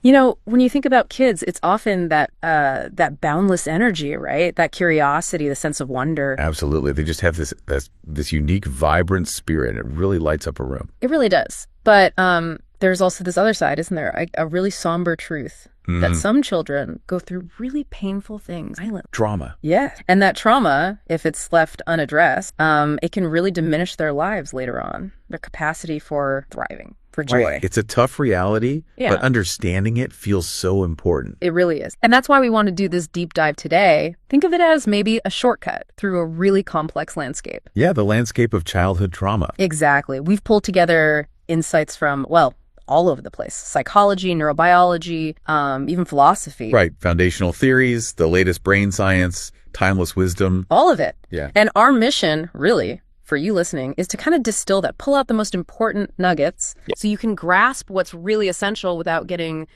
When you think about kids, it's often that boundless energy, right? That curiosity, the sense of wonder. Absolutely. They just have this unique, vibrant spirit. It really lights up a room. It really does. But there's also this other side, isn't there? A really somber truth that some children go through really painful things. Trauma. Yeah. And that trauma, if it's left unaddressed, it can really diminish their lives later on, their capacity for thriving, for joy. Right. It's a tough reality, but understanding it feels so important. It really is. And that's why we want to do this deep dive today. Think of it as maybe a shortcut through a really complex landscape. Yeah, the landscape of childhood trauma. Exactly. We've pulled together insights from, all over the place. Psychology, neurobiology, even philosophy. Right. Foundational theories, the latest brain science, timeless wisdom. All of it. Yeah. And our mission, really, for you listening, is to kind of distill that, pull out the most important nuggets so you can grasp what's really essential without getting,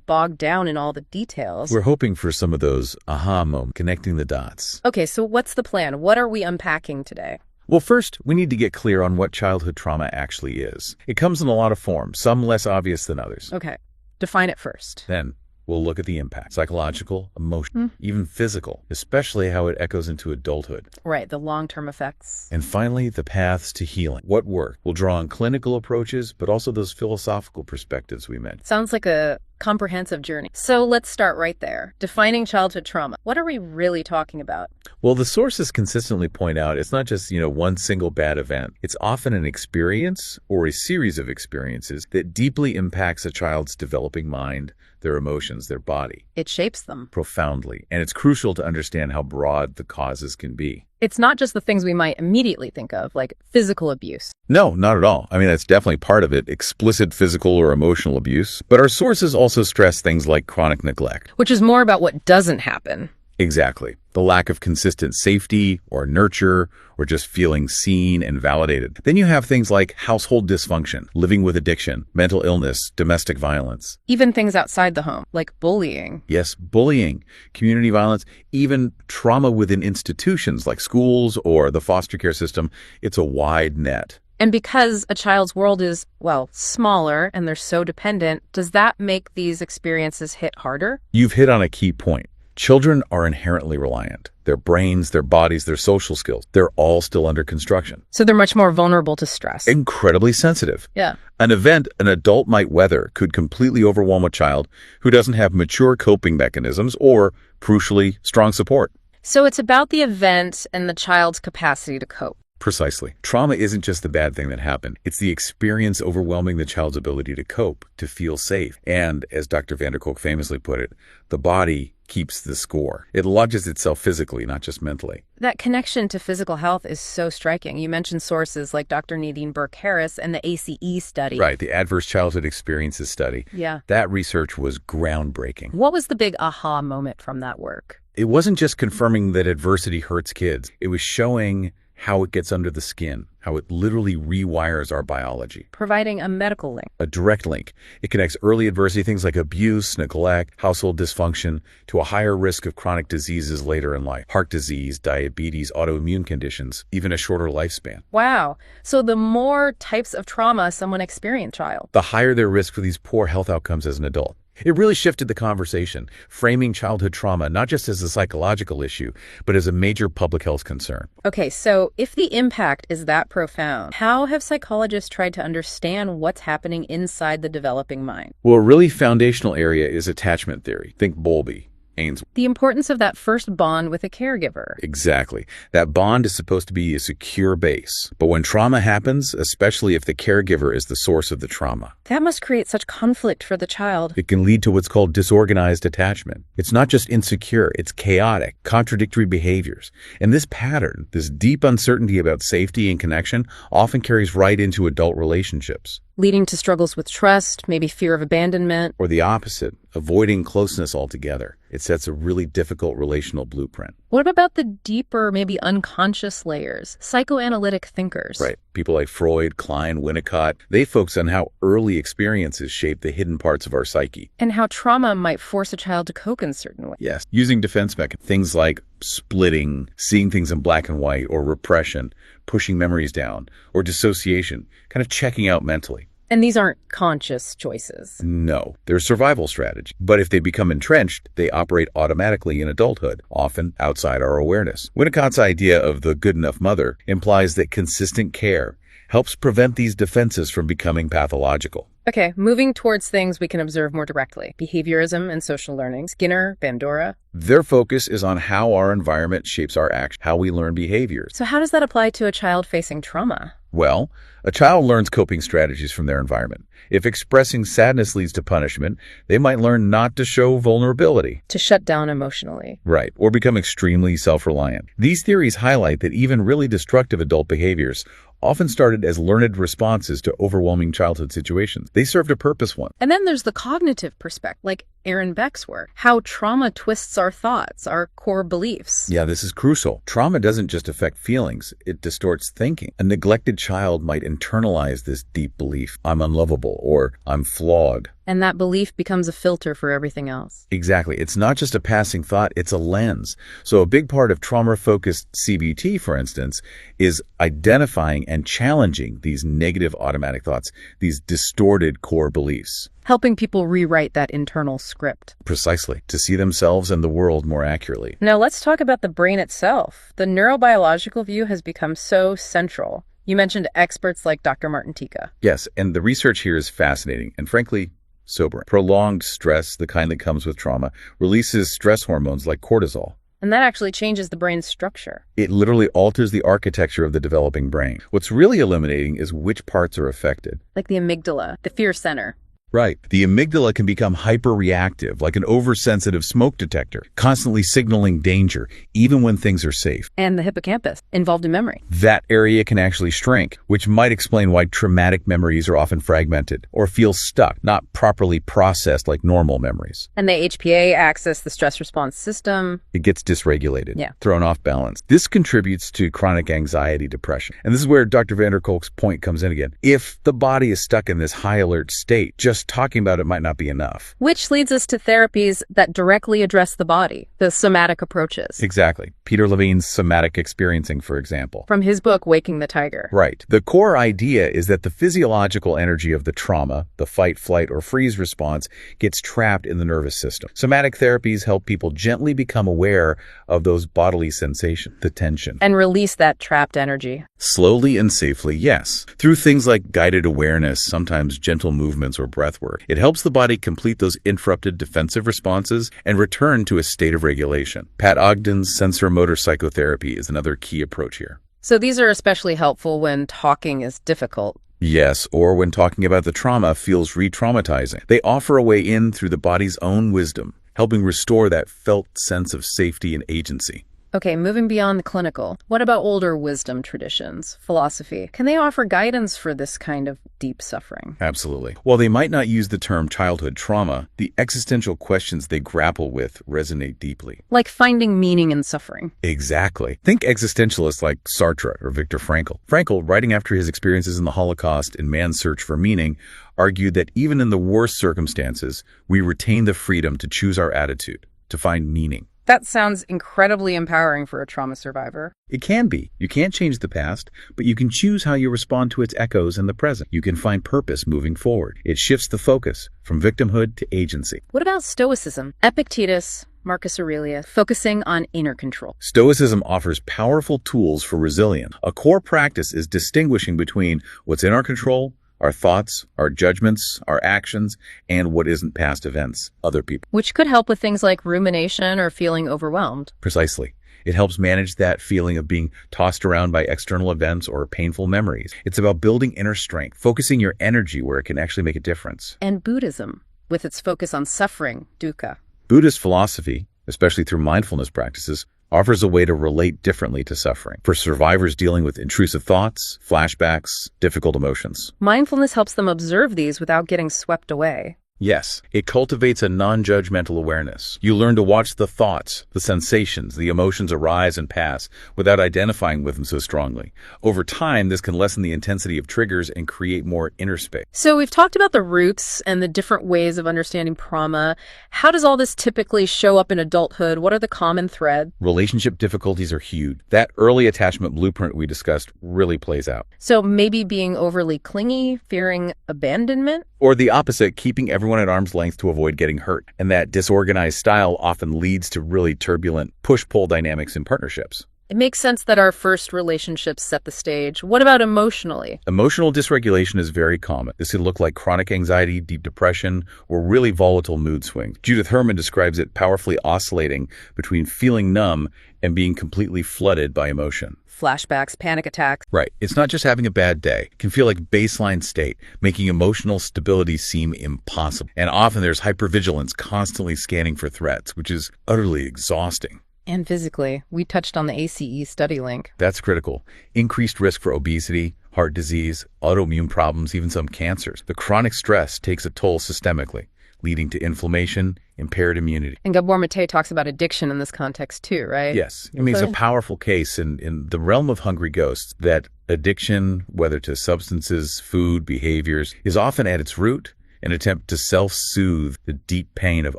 bogged down in all the details. We're hoping for some of those aha moments, connecting the dots. Okay, so what's the plan? What are we unpacking today? Well, first, we need to get clear on what childhood trauma actually is. It comes in a lot of forms, some less obvious than others. Okay, define it first. Then we'll look at the impact, psychological, emotional, even physical, especially how it echoes into adulthood. Right, the long-term effects. And finally, the paths to healing. What work? We'll draw on clinical approaches, but also those philosophical perspectives we mentioned. Sounds like a comprehensive journey. So let's start right there. Defining childhood trauma. What are we really talking about? Well, the sources consistently point out it's not just, one single bad event. It's often an experience or a series of experiences that deeply impacts a child's developing mind, their emotions, their body. It shapes them. Profoundly. And it's crucial to understand how broad the causes can be. It's not just the things we might immediately think of, like physical abuse. No, not at all. I mean, that's definitely part of it, explicit physical or emotional abuse. But our sources also stress things like chronic neglect. Which is more about what doesn't happen. Exactly. The lack of consistent safety or nurture or just feeling seen and validated. Then you have things like household dysfunction, living with addiction, mental illness, domestic violence. Even things outside the home, like bullying. Yes, bullying, community violence, even trauma within institutions like schools or the foster care system. It's a wide net. And because a child's world is, smaller and they're so dependent, does that make these experiences hit harder? You've hit on a key point. Children are inherently reliant. Their brains, their bodies, their social skills, they're all still under construction. So they're much more vulnerable to stress. Incredibly sensitive. Yeah. An event an adult might weather could completely overwhelm a child who doesn't have mature coping mechanisms or, crucially, strong support. So it's about the event and the child's capacity to cope. Precisely. Trauma isn't just the bad thing that happened. It's the experience overwhelming the child's ability to cope, to feel safe. And, as Dr. van der Kolk famously put it, the body keeps the score. It lodges itself physically, not just mentally. That connection to physical health is so striking. You mentioned sources like Dr. Nadine Burke-Harris and the ACE study. Right, the Adverse Childhood Experiences study. Yeah. That research was groundbreaking. What was the big aha moment from that work? It wasn't just confirming that adversity hurts kids. It was showing how it gets under the skin, how it literally rewires our biology. Providing a medical link. A direct link. It connects early adversity, things like abuse, neglect, household dysfunction, to a higher risk of chronic diseases later in life. Heart disease, diabetes, autoimmune conditions, even a shorter lifespan. Wow. So the more types of trauma someone experienced, child, the higher their risk for these poor health outcomes as an adult. It really shifted the conversation, framing childhood trauma not just as a psychological issue, but as a major public health concern. Okay, so if the impact is that profound, how have psychologists tried to understand what's happening inside the developing mind? Well, a really foundational area is attachment theory. Think Bowlby. Ainsworth. The importance of that first bond with a caregiver. Exactly. That bond is supposed to be a secure base. But when trauma happens, especially if the caregiver is the source of the trauma, that must create such conflict for the child. It can lead to what's called disorganized attachment. It's not just insecure, it's chaotic, contradictory behaviors. And this pattern, this deep uncertainty about safety and connection, often carries right into adult relationships. Leading to struggles with trust, maybe fear of abandonment. Or the opposite, avoiding closeness altogether. It sets a really difficult relational blueprint. What about the deeper, maybe unconscious layers? Psychoanalytic thinkers. Right. People like Freud, Klein, Winnicott, they focus on how early experiences shape the hidden parts of our psyche. And how trauma might force a child to cope in certain ways. Yes. Using defense mechanisms. Things like splitting, seeing things in black and white, or repression, pushing memories down, or dissociation, kind of checking out mentally. And these aren't conscious choices. No, they're survival strategy. But if they become entrenched, they operate automatically in adulthood, often outside our awareness. Winnicott's idea of the good enough mother implies that consistent care helps prevent these defenses from becoming pathological. Okay, moving towards things we can observe more directly. Behaviorism and social learning. Skinner, Bandura. Their focus is on how our environment shapes our actions, how we learn behaviors. So how does that apply to a child facing trauma? Well, a child learns coping strategies from their environment. If expressing sadness leads to punishment, they might learn not to show vulnerability. To shut down emotionally. Right, or become extremely self-reliant. These theories highlight that even really destructive adult behaviors often started as learned responses to overwhelming childhood situations. They served a purpose once. And then there's the cognitive perspective, like Aaron Beck's work, how trauma twists our thoughts, our core beliefs. Yeah, this is crucial. Trauma doesn't just affect feelings, it distorts thinking. A neglected child might internalize this deep belief, I'm unlovable, or I'm flawed. And that belief becomes a filter for everything else. Exactly. It's not just a passing thought, it's a lens. So a big part of trauma-focused CBT, for instance, is identifying and challenging these negative automatic thoughts, these distorted core beliefs. Helping people rewrite that internal script. Precisely, to see themselves and the world more accurately. Now let's talk about the brain itself. The neurobiological view has become so central. You mentioned experts like Dr. Martin Tika. Yes, and the research here is fascinating and frankly, sobering. Prolonged stress, the kind that comes with trauma, releases stress hormones like cortisol. And that actually changes the brain's structure. It literally alters the architecture of the developing brain. What's really illuminating is which parts are affected. Like the amygdala, the fear center. Right. The amygdala can become hyperreactive, like an oversensitive smoke detector, constantly signaling danger, even when things are safe. And the hippocampus, involved in memory. That area can actually shrink, which might explain why traumatic memories are often fragmented or feel stuck, not properly processed like normal memories. And the HPA access the stress response system. It gets dysregulated, Yeah. thrown off balance. This contributes to chronic anxiety, depression. And this is where Dr. van der Kolk's point comes in again. If the body is stuck in this high alert state, just talking about it might not be enough. Which leads us to therapies that directly address the body, the somatic approaches. Exactly. Peter Levine's somatic experiencing, for example. From his book, Waking the Tiger. Right. The core idea is that the physiological energy of the trauma, the fight, flight, or freeze response, gets trapped in the nervous system. Somatic therapies help people gently become aware of those bodily sensations, the tension. And release that trapped energy. Slowly and safely, yes. Through things like guided awareness, sometimes gentle movements or breath work, it helps the body complete those interrupted defensive responses and return to a state of regulation. Pat Ogden's sensor-motor psychotherapy is another key approach here. So these are especially helpful when talking is difficult. Yes, or when talking about the trauma feels re-traumatizing. They offer a way in through the body's own wisdom, helping restore that felt sense of safety and agency. Okay, moving beyond the clinical, what about older wisdom traditions, philosophy? Can they offer guidance for this kind of deep suffering? Absolutely. While they might not use the term childhood trauma, the existential questions they grapple with resonate deeply. Like finding meaning in suffering. Exactly. Think existentialists like Sartre or Viktor Frankl. Frankl, writing after his experiences in the Holocaust and man's search for meaning, argued that even in the worst circumstances, we retain the freedom to choose our attitude, to find meaning. That sounds incredibly empowering for a trauma survivor. It can be. You can't change the past, but you can choose how you respond to its echoes in the present. You can find purpose moving forward. It shifts the focus from victimhood to agency. What about Stoicism? Epictetus, Marcus Aurelius, focusing on inner control. Stoicism offers powerful tools for resilience. A core practice is distinguishing between what's in our control, our thoughts, our judgments, our actions, and what isn't past events, other people. Which could help with things like rumination or feeling overwhelmed. Precisely. It helps manage that feeling of being tossed around by external events or painful memories. It's about building inner strength, focusing your energy where it can actually make a difference. And Buddhism, with its focus on suffering, dukkha. Buddhist philosophy, especially through mindfulness practices, offers a way to relate differently to suffering for survivors dealing with intrusive thoughts, flashbacks, difficult emotions. Mindfulness helps them observe these without getting swept away. Yes, it cultivates a non-judgmental awareness. You learn to watch the thoughts, the sensations, the emotions arise and pass without identifying with them so strongly. Over time, this can lessen the intensity of triggers and create more inner space. So we've talked about the roots and the different ways of understanding trauma. How does all this typically show up in adulthood? What are the common threads? Relationship difficulties are huge. That early attachment blueprint we discussed really plays out. So maybe being overly clingy, fearing abandonment? Or the opposite, keeping everyone at arm's length to avoid getting hurt. And that disorganized style often leads to really turbulent push-pull dynamics in partnerships. It makes sense that our first relationships set the stage. What about emotionally? Emotional dysregulation is very common. This can look like chronic anxiety, deep depression, or really volatile mood swings. Judith Herman describes it powerfully oscillating between feeling numb and being completely flooded by emotion. Flashbacks, panic attacks. Right. It's not just having a bad day. It can feel like baseline state, making emotional stability seem impossible. And often there's hypervigilance, constantly scanning for threats, which is utterly exhausting. And physically, we touched on the ACE study link. That's critical. Increased risk for obesity, heart disease, autoimmune problems, even some cancers. The chronic stress takes a toll systemically, leading to inflammation, impaired immunity. And Gabor Mate talks about addiction in this context too, right? Yes. He makes a powerful case in the realm of hungry ghosts that addiction, whether to substances, food, behaviors, is often at its root an attempt to self-soothe the deep pain of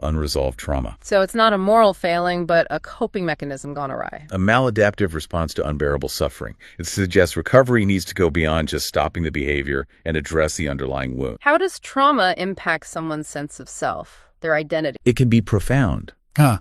unresolved trauma. So it's not a moral failing, but a coping mechanism gone awry. A maladaptive response to unbearable suffering. It suggests recovery needs to go beyond just stopping the behavior and address the underlying wound. How does trauma impact someone's sense of self, their identity? It can be profound.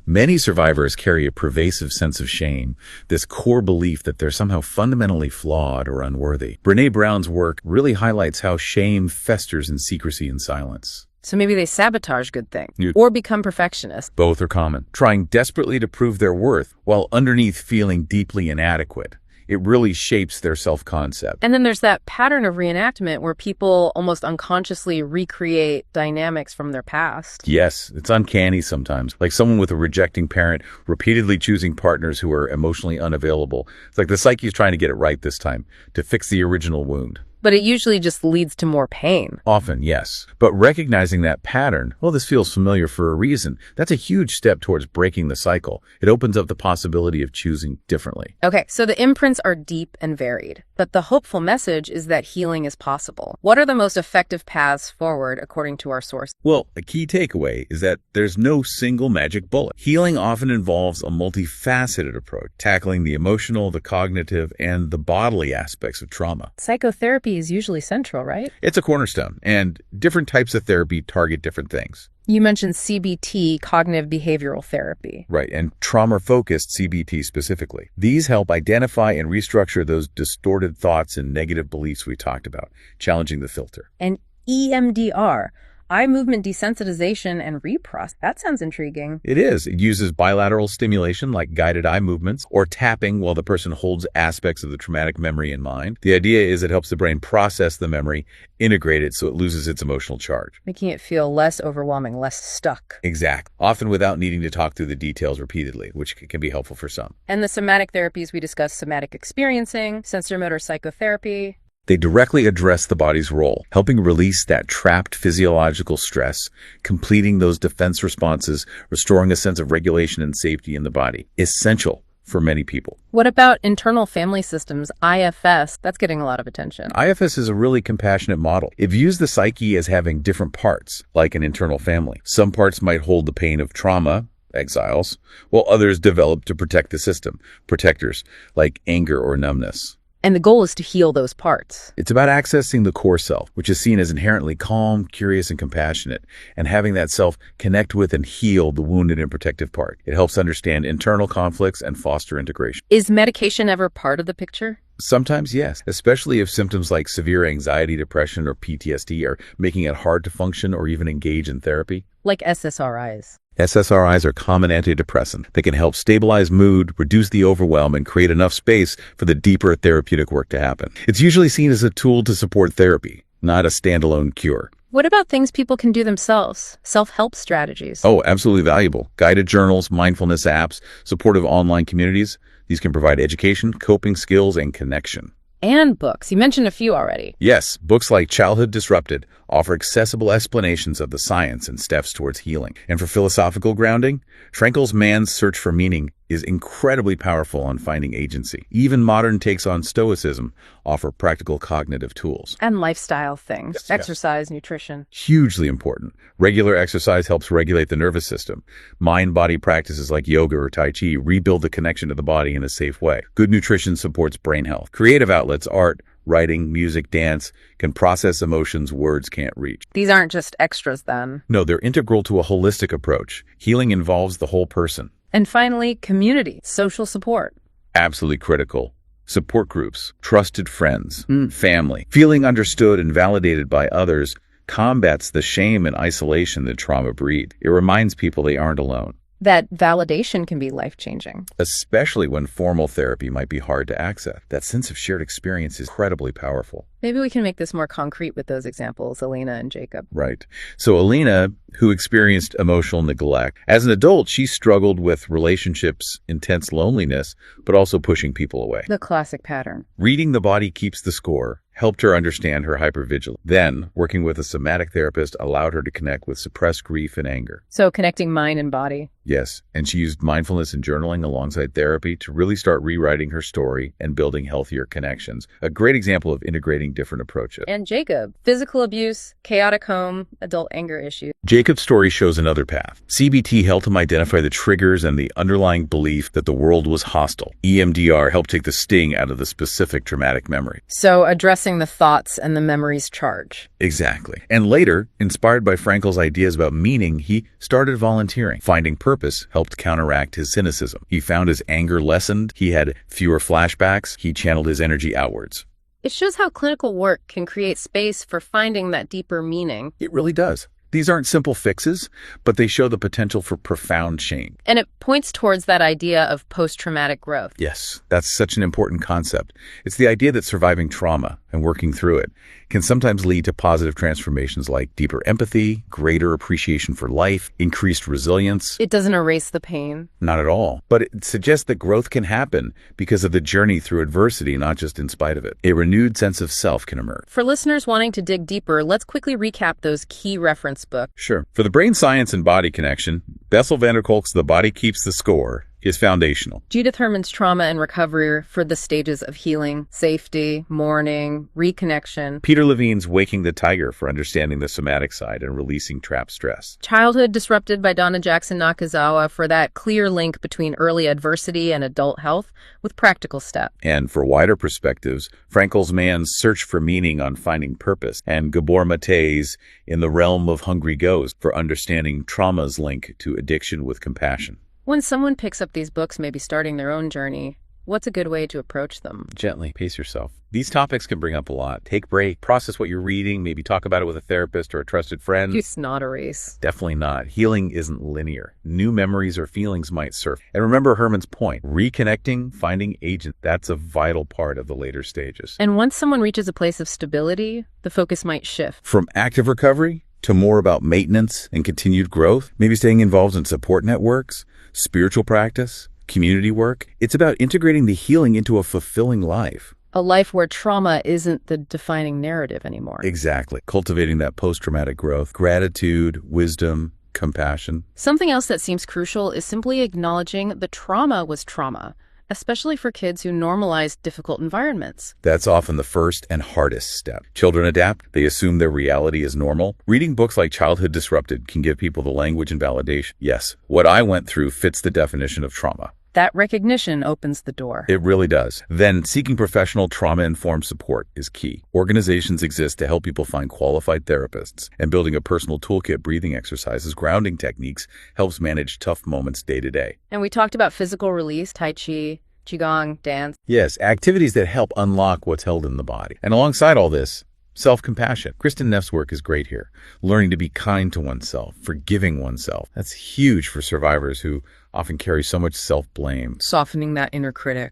Many survivors carry a pervasive sense of shame, this core belief that they're somehow fundamentally flawed or unworthy. Brené Brown's work really highlights how shame festers in secrecy and silence. So maybe they sabotage good things or become perfectionists. Both are common, trying desperately to prove their worth while underneath feeling deeply inadequate. It really shapes their self-concept. And then there's that pattern of reenactment where people almost unconsciously recreate dynamics from their past. Yes, it's uncanny sometimes. Like someone with a rejecting parent repeatedly choosing partners who are emotionally unavailable. It's like the psyche is trying to get it right this time to fix the original wound. But it usually just leads to more pain. Often, yes. But recognizing that pattern, well, this feels familiar for a reason. That's a huge step towards breaking the cycle. It opens up the possibility of choosing differently. Okay, so the imprints are deep and varied, but the hopeful message is that healing is possible. What are the most effective paths forward according to our source? Well, a key takeaway is that there's no single magic bullet. Healing often involves a multifaceted approach, tackling the emotional, the cognitive, and the bodily aspects of trauma. Psychotherapy is usually central, right? It's a cornerstone, and different types of therapy target different things. You mentioned CBT, cognitive behavioral therapy. Right, and trauma-focused CBT specifically. These help identify and restructure those distorted thoughts and negative beliefs we talked about, challenging the filter. And EMDR, eye movement desensitization and reprocess. That sounds intriguing. It is. It uses bilateral stimulation like guided eye movements or tapping while the person holds aspects of the traumatic memory in mind. The idea is it helps the brain process the memory, integrate it so it loses its emotional charge. Making it feel less overwhelming, less stuck. Exactly. Often without needing to talk through the details repeatedly, which can be helpful for some. And the somatic therapies we discussed, somatic experiencing, sensorimotor psychotherapy. They directly address the body's role, helping release that trapped physiological stress, completing those defense responses, restoring a sense of regulation and safety in the body. Essential for many people. What about internal family systems, IFS? That's getting a lot of attention. IFS is a really compassionate model. It views the psyche as having different parts, like an internal family. Some parts might hold the pain of trauma, exiles, while others develop to protect the system, protectors, like anger or numbness. And the goal is to heal those parts. It's about accessing the core self, which is seen as inherently calm, curious, and compassionate, and having that self connect with and heal the wounded and protective part. It helps understand internal conflicts and foster integration. Is medication ever part of the picture? Sometimes, yes, especially if symptoms like severe anxiety, depression, or PTSD are making it hard to function or even engage in therapy. Like SSRIs. SSRIs are common antidepressants that can help stabilize mood, reduce the overwhelm, and create enough space for the deeper therapeutic work to happen. It's usually seen as a tool to support therapy, not a standalone cure. What about things people can do themselves? Self-help strategies? Oh, absolutely valuable. Guided journals, mindfulness apps, supportive online communities. These can provide education, coping skills, and connection. And books. You mentioned a few already. Yes, books like Childhood Disrupted offer accessible explanations of the science and steps towards healing. And for philosophical grounding, Frankl's Man's Search for Meaning is incredibly powerful on finding agency. Even modern takes on Stoicism offer practical cognitive tools. And lifestyle things. Yes, exercise, nutrition. Hugely important. Regular exercise helps regulate the nervous system. Mind-body practices like yoga or Tai Chi rebuild the connection to the body in a safe way. Good nutrition supports brain health. Creative outlets, art, writing, music, dance, can process emotions words can't reach. These aren't just extras then. No, they're integral to a holistic approach. Healing involves the whole person. And finally, community, social support. Absolutely critical. Support groups, trusted friends, family. Feeling understood and validated by others combats the shame and isolation that trauma breed. It reminds people they aren't alone. That validation can be life-changing. Especially when formal therapy might be hard to access. That sense of shared experience is incredibly powerful. Maybe we can make this more concrete with those examples, Alina and Jacob. Right. So Alina, who experienced emotional neglect, as an adult, she struggled with relationships, intense loneliness, but also pushing people away. The classic pattern. Reading The Body Keeps the Score helped her understand her hypervigilance. Then, working with a somatic therapist allowed her to connect with suppressed grief and anger. So connecting mind and body. Yes, and she used mindfulness and journaling alongside therapy to really start rewriting her story and building healthier connections. A great example of integrating different approaches. And Jacob, physical abuse, chaotic home, adult anger issues. Jacob's story shows another path. CBT helped him identify the triggers and the underlying belief that the world was hostile. EMDR helped take the sting out of the specific traumatic memory. So addressing the thoughts and the memories charge. Exactly. And later, inspired by Frankl's ideas about meaning, he started volunteering. Finding purpose helped counteract his cynicism. He found his anger lessened. He had fewer flashbacks. He channeled his energy outwards. It shows how clinical work can create space for finding that deeper meaning. It really does. These aren't simple fixes, but they show the potential for profound change. And it points towards that idea of post-traumatic growth. Yes, that's such an important concept. It's the idea that surviving trauma and working through it can sometimes lead to positive transformations like deeper empathy, greater appreciation for life, increased resilience. It doesn't erase the pain. Not at all. But it suggests that growth can happen because of the journey through adversity, not just in spite of it. A renewed sense of self can emerge. For listeners wanting to dig deeper, let's quickly recap those key reference books. Sure. For the brain science and body connection, Bessel van der Kolk's The Body Keeps the Score is foundational. Judith Herman's Trauma and Recovery for the Stages of Healing, Safety, Mourning, Reconnection. Peter Levine's Waking the Tiger for understanding the somatic side and releasing trapped stress. Childhood Disrupted by Donna Jackson Nakazawa for that clear link between early adversity and adult health with practical steps. And for wider perspectives, Frankl's Man's Search for Meaning on Finding Purpose, and Gabor Mate's In the Realm of Hungry Ghosts for understanding trauma's link to addiction with compassion. When someone picks up these books, maybe starting their own journey, what's a good way to approach them? Gently, pace yourself. These topics can bring up a lot. Take a break, process what you're reading, maybe talk about it with a therapist or a trusted friend. It's not a race. Definitely not. Healing isn't linear. New memories or feelings might surface. And remember Herman's point, reconnecting, finding agent, that's a vital part of the later stages. And once someone reaches a place of stability, the focus might shift. From active recovery to more about maintenance and continued growth, maybe staying involved in support networks, spiritual practice, community work. It's about integrating the healing into a fulfilling life. A life where trauma isn't the defining narrative anymore. Exactly. Cultivating that post-traumatic growth, gratitude, wisdom, compassion. Something else that seems crucial is simply acknowledging the trauma was trauma, especially for kids who normalize difficult environments. That's often the first and hardest step. Children adapt. They assume their reality is normal. Reading books like Childhood Disrupted can give people the language and validation. Yes, what I went through fits the definition of trauma. That recognition opens the door. It really does. Then seeking professional trauma-informed support is key. Organizations exist to help people find qualified therapists, and building a personal toolkit, breathing exercises, grounding techniques helps manage tough moments day to day. And we talked about physical release, Tai Chi, Qigong, dance. Yes, activities that help unlock what's held in the body. And alongside all this, self-compassion. Kristen Neff's work is great here. Learning to be kind to oneself, forgiving oneself. That's huge for survivors who often carry so much self-blame. Softening that inner critic.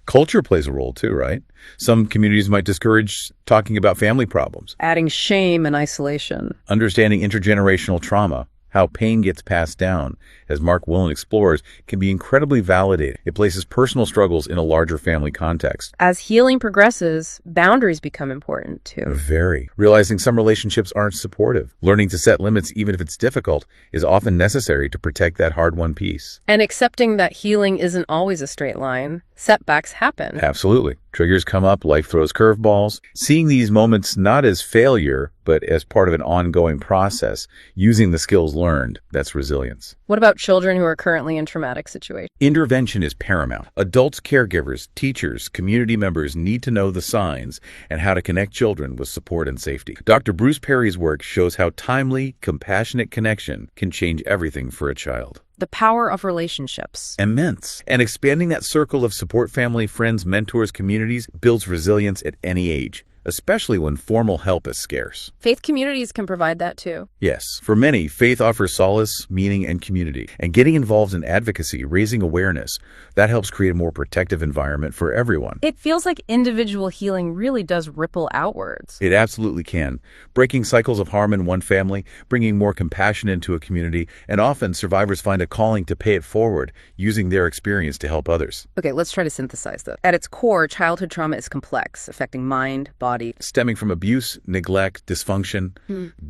Culture plays a role too, right? Some communities might discourage talking about family problems. Adding shame and isolation. Understanding intergenerational trauma How pain gets passed down, as Mark Willen explores, can be incredibly validating. It places personal struggles in a larger family context. As healing progresses, boundaries become important too. Very. Realizing some relationships aren't supportive. Learning to set limits, even if it's difficult, is often necessary to protect that hard-won peace. And accepting that healing isn't always a straight line. Setbacks happen. Absolutely. Triggers come up, life throws curveballs. Seeing these moments not as failure, but as part of an ongoing process, using the skills learned, that's resilience. What about children who are currently in traumatic situations? Intervention is paramount. Adults, caregivers, teachers, community members need to know the signs and how to connect children with support and safety. Dr. Bruce Perry's work shows how timely, compassionate connection can change everything for a child. The power of relationships. Immense. And expanding that circle of support family, friends, mentors, communities builds resilience at any age, especially when formal help is scarce. Faith communities can provide that too. Yes. For many, faith offers solace, meaning, and community. And getting involved in advocacy, raising awareness, that helps create a more protective environment for everyone. It feels like individual healing really does ripple outwards. It absolutely can. Breaking cycles of harm in one family, bringing more compassion into a community, and often survivors find a calling to pay it forward, using their experience to help others. Okay, let's try to synthesize this. At its core, childhood trauma is complex, affecting mind, body, stemming from abuse, neglect, dysfunction,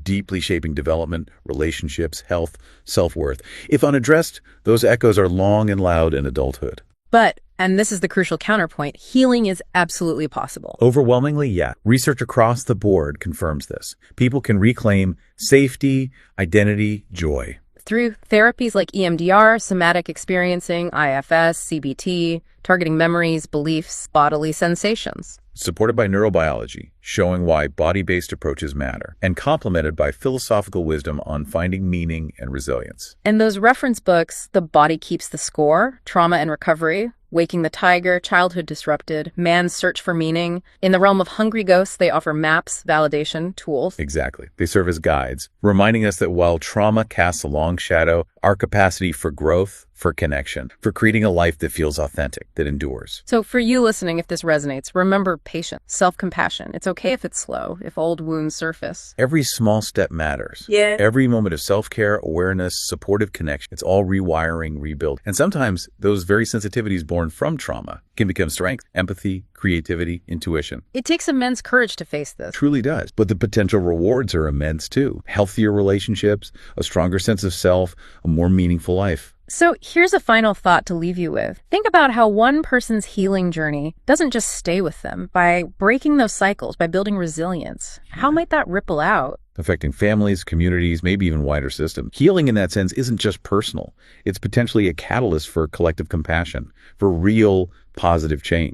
deeply shaping development, relationships, health, self-worth. If unaddressed, those echoes are long and loud in adulthood. But, and this is the crucial counterpoint, healing is absolutely possible. Overwhelmingly, yeah. Research across the board confirms this. People can reclaim safety, identity, joy. Through therapies like EMDR, somatic experiencing, IFS, CBT, targeting memories, beliefs, bodily sensations. Supported by neurobiology, showing why body-based approaches matter, and complemented by philosophical wisdom on finding meaning and resilience. And those reference books, The Body Keeps the Score, Trauma and Recovery, Waking the Tiger, Childhood Disrupted, Man's Search for Meaning. In the realm of hungry ghosts, they offer maps, validation, tools. Exactly. They serve as guides, reminding us that while trauma casts a long shadow, our capacity for growth, for connection, for creating a life that feels authentic, that endures. So for you listening, if this resonates, remember patience, self-compassion. It's okay if it's slow, if old wounds surface. Every small step matters. Yeah. Every moment of self-care, awareness, supportive connection, it's all rewiring, rebuild. And sometimes those very sensitivities born from trauma can become strength, empathy, creativity, intuition. It takes immense courage to face this. Truly does. But the potential rewards are immense too. Healthier relationships, a stronger sense of self, a more meaningful life. So here's a final thought to leave you with. Think about how one person's healing journey doesn't just stay with them. By breaking those cycles, by building resilience, how might that ripple out? Affecting families, communities, maybe even wider systems. Healing in that sense isn't just personal. It's potentially a catalyst for collective compassion, for real positive change.